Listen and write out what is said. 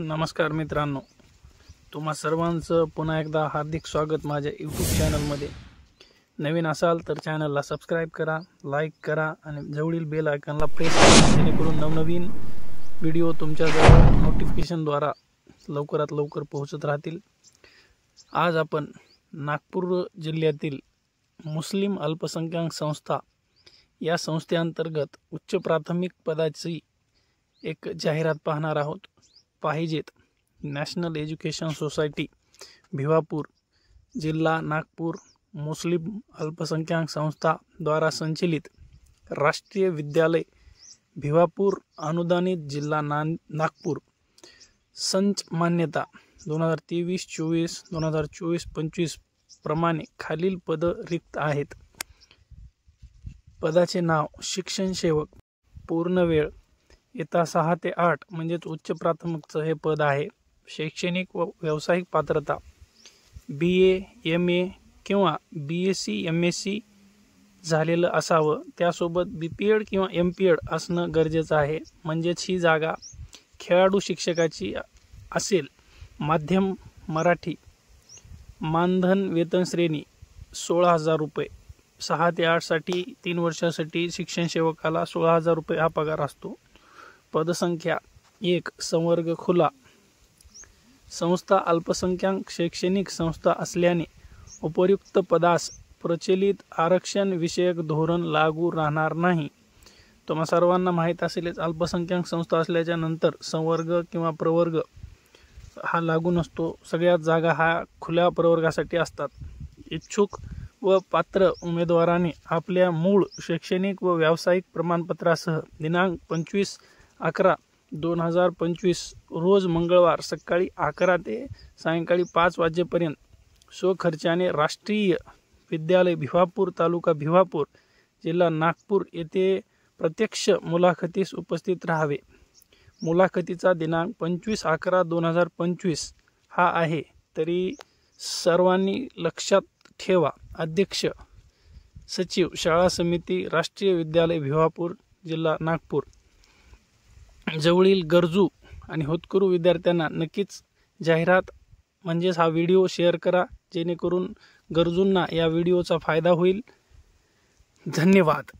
नमस्कार मित्रांनो, तुम्हा सर्वांचं पुन्हा एकदा हार्दिक स्वागत माझ्या यूट्यूब चॅनलमध्ये। नवीन असाल तर चॅनलला सबस्क्राइब करा, लाईक करा आणि जवळील बेल आयकॉनला प्रेस करा, जेणेकरून नवनवीन व्हिडिओ तुमच्याजवळ नोटिफिकेशनद्वारा लवकरात लवकर पोहोचत राहतील। आज आपण नागपूर जिल्ह्यातील मुस्लिम अल्पसंख्याक संस्था या संस्थेअंतर्गत उच्च प्राथमिक पदाची एक जाहिरात पाहणार आहोत। पाहिजेत नॅशनल एज्युकेशन सोसायटी भिवापूर, जिल्हा नागपूर, मुस्लिम अल्पसंख्याक संस्था द्वारा संचलित राष्ट्रीय विद्यालय भिवापूर अनुदानित जिल्हा नागपूर संच मान्यता 2023-24 2024-25 प्रमाणे खालील पद रिक्त आहेत। पदाचे नाव शिक्षण सेवक, पूर्ण वेळ, इयत्ता 6 ते 8 म्हणजे उच्च प्राथमिकचं हे पद आहे। शैक्षणिक व व्यावसायिक पात्रता BA, MA किंवा BSc MSc झालेलं असावं, त्यासोबत BPEd किंवा MPEd असणं गरजेचं आहे। म्हणजेच ही जागा खेळाडू शिक्षकाची असेल। माध्यम मराठी, मानधन वेतन श्रेणी 16,000 रुपये, 6 ते 8 साठी 3 वर्षासाठी शिक्षण सेवकाला 16,000 रुपये हा पगार असतो। पदसंख्या 1, संवर्ग खुला। संस्था अल्पसंख्याक शैक्षणिक संस्था असल्याने उपयुक्त पदास प्रचलित आरक्षण विषयक धोरण लागू राहणार नाही। तुम्हा सर्वांना माहीत असेलच, अल्पसंख्याक संस्था असल्याच्या नंतर संवर्ग किंवा प्रवर्ग हा लागू नसतो। सगळ्यात जागा हा खुल्या प्रवर्गासाठी असतात। इच्छुक व पात्र उमेदवाराने आपल्या मूळ शैक्षणिक व व्यावसायिक प्रमाणपत्रासह दिनांक 25/11/2025 रोज मंगळवार सकाळी 11 ते सायंकाळी 5 वाजेपर्यंत स्वखर्चाने राष्ट्रीय विद्यालय भिवापूर, तालुका भिवापूर, जिल्हा नागपूर येथे प्रत्यक्ष मुलाखतीस उपस्थित राहावे। मुलाखतीचा दिनांक 25/11/2025 हा आहे। तरी सर्वांनी लक्षात ठेवा, अध्यक्ष, सचिव, शाळा समिती, राष्ट्रीय विद्यालय भिवापूर, जिल्हा नागपूर। जवळील गरजू आणि होतकरू विद्यार्थ्यांना नक्कीच जाहिरात म्हणजेच हा व्हिडिओ शेअर करा, जेणेकरून गरजूंना या व्हिडिओचा फायदा होईल। धन्यवाद।